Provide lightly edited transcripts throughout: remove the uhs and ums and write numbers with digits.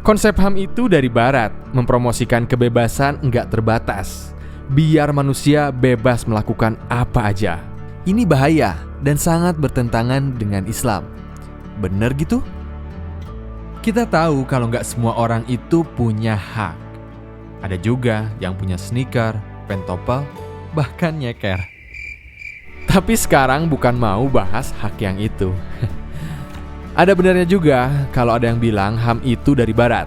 Konsep HAM itu dari barat, mempromosikan kebebasan enggak terbatas. Biar manusia bebas melakukan apa aja. Ini bahaya dan sangat bertentangan dengan Islam. Bener gitu? Kita tahu kalau nggak semua orang itu punya hak. Ada juga yang punya sneaker, pentopel, bahkan nyeker. Tapi sekarang bukan mau bahas hak yang itu. Ada benarnya juga kalau ada yang bilang HAM itu dari barat.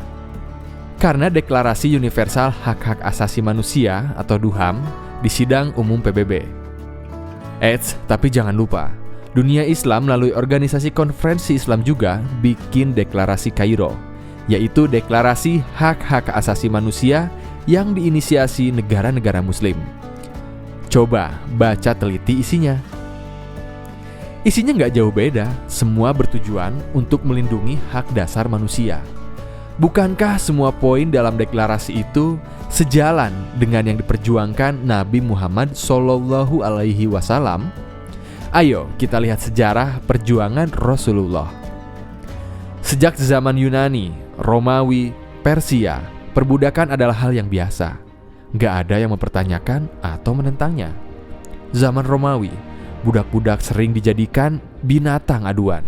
Karena Deklarasi Universal Hak-Hak Asasi Manusia atau DUHAM di sidang umum PBB. Tapi jangan lupa, dunia Islam melalui organisasi konferensi Islam juga bikin deklarasi Kairo, yaitu Deklarasi Hak-Hak Asasi Manusia yang diinisiasi negara-negara Muslim. Coba baca teliti isinya. Isinya nggak jauh beda, semua bertujuan untuk melindungi hak dasar manusia. Bukankah semua poin dalam deklarasi itu sejalan dengan yang diperjuangkan Nabi Muhammad SAW? Ayo kita lihat sejarah perjuangan Rasulullah. Sejak zaman Yunani, Romawi, Persia, perbudakan adalah hal yang biasa. Nggak ada yang mempertanyakan atau menentangnya. Zaman Romawi, budak-budak sering dijadikan binatang aduan.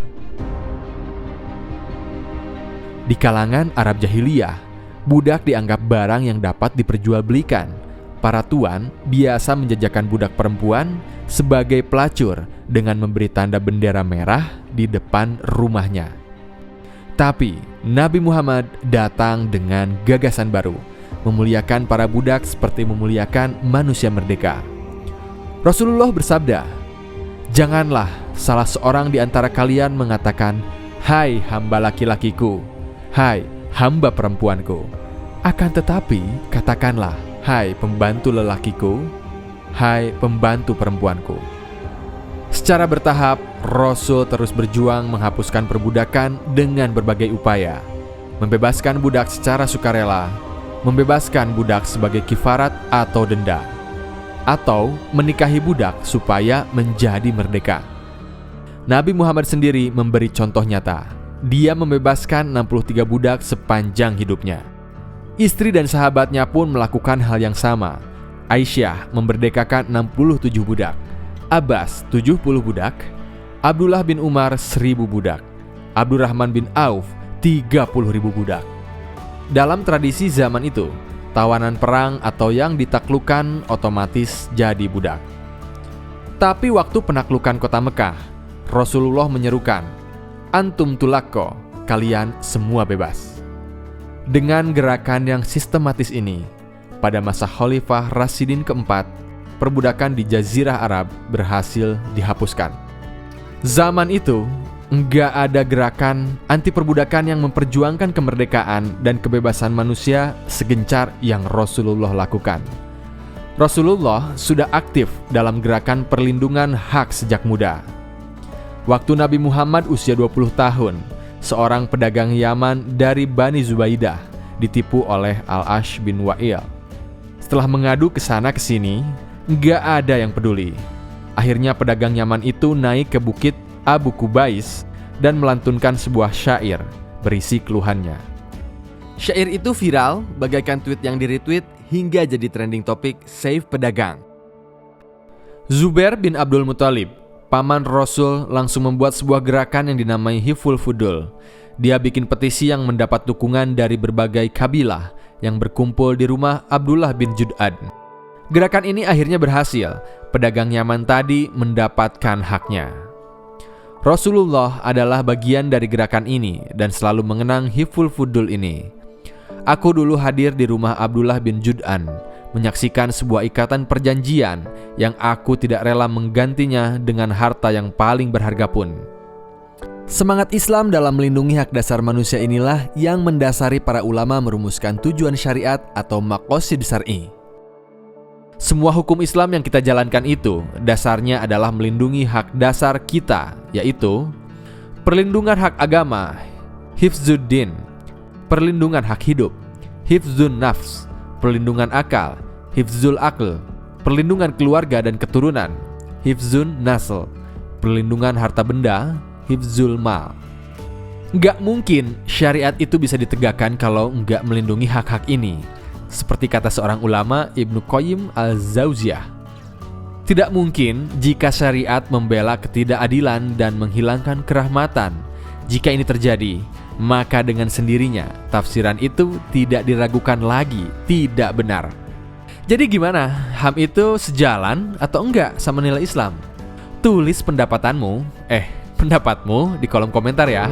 Di kalangan Arab Jahiliyah, budak dianggap barang yang dapat diperjualbelikan. Para tuan biasa menjajakan budak perempuan sebagai pelacur dengan memberi tanda bendera merah di depan rumahnya. Tapi Nabi Muhammad datang dengan gagasan baru, memuliakan para budak seperti memuliakan manusia merdeka. Rasulullah bersabda, "Janganlah salah seorang di antara kalian mengatakan, 'Hai hamba laki-lakiku, hai hamba perempuanku.' Akan tetapi katakanlah, 'Hai pembantu lelakiku, hai pembantu perempuanku.'" Secara bertahap, Rasul terus berjuang menghapuskan perbudakan dengan berbagai upaya. Membebaskan budak secara sukarela, membebaskan budak sebagai kifarat atau denda, atau menikahi budak supaya menjadi merdeka. Nabi Muhammad sendiri memberi contoh nyata. Dia membebaskan 63 budak sepanjang hidupnya. Istri dan sahabatnya pun melakukan hal yang sama. Aisyah memerdekakan 67 budak, Abbas 70 budak, Abdullah bin Umar 1000 budak, Abdurrahman bin Auf 30.000 budak. Dalam tradisi zaman itu, tawanan perang atau yang ditaklukkan otomatis jadi budak. Tapi waktu penaklukan kota Mekah, Rasulullah menyerukan, "Antum tulakko, kalian semua bebas." Dengan gerakan yang sistematis ini, pada masa Khalifah Rasyidin keempat, perbudakan di Jazirah Arab berhasil dihapuskan. Zaman itu, enggak ada gerakan anti perbudakan yang memperjuangkan kemerdekaan dan kebebasan manusia segencar yang Rasulullah lakukan. Rasulullah sudah aktif dalam gerakan perlindungan hak sejak muda. Waktu Nabi Muhammad usia 20 tahun, seorang pedagang Yaman dari Bani Zubaidah ditipu oleh Al-Ash bin Wa'il. Setelah mengadu ke sana ke sini, enggak ada yang peduli. Akhirnya pedagang Yaman itu naik ke bukit Abu Kubais dan melantunkan sebuah syair berisi keluhannya. Syair itu viral bagaikan tweet yang di-retweet hingga jadi trending topik Save Pedagang. Zubair bin Abdul Muthalib, paman Rasul, langsung membuat sebuah gerakan yang dinamai Hiful Fudul. Dia bikin petisi yang mendapat dukungan dari berbagai kabilah yang berkumpul di rumah Abdullah bin Jud'ad. Gerakan ini akhirnya berhasil. Pedagang Yaman tadi mendapatkan haknya. Rasulullah adalah bagian dari gerakan ini dan selalu mengenang Hiful Fudul ini. Aku dulu hadir di rumah Abdullah bin Jud'an, menyaksikan sebuah ikatan perjanjian yang aku tidak rela menggantinya dengan harta yang paling berharga pun. Semangat Islam dalam melindungi hak dasar manusia inilah yang mendasari para ulama merumuskan tujuan syariat atau maqasid syar'i. Semua hukum Islam yang kita jalankan itu dasarnya adalah melindungi hak dasar kita, yaitu perlindungan hak agama, hifzuddin, perlindungan hak hidup, hifzun nafs, perlindungan akal, hifzul aql, perlindungan keluarga dan keturunan, hifzun nasl, perlindungan harta benda, hifzul mal. Nggak mungkin syariat itu bisa ditegakkan kalau nggak melindungi hak-hak ini. Seperti kata seorang ulama, Ibnu Qayyim al-Jauziyah. Tidak mungkin jika syariat membela ketidakadilan dan menghilangkan kerahmatan. Jika ini terjadi, maka dengan sendirinya tafsiran itu tidak diragukan lagi, tidak benar. Jadi gimana? HAM itu sejalan atau enggak sama nilai Islam? Tulis pendapatmu di kolom komentar ya.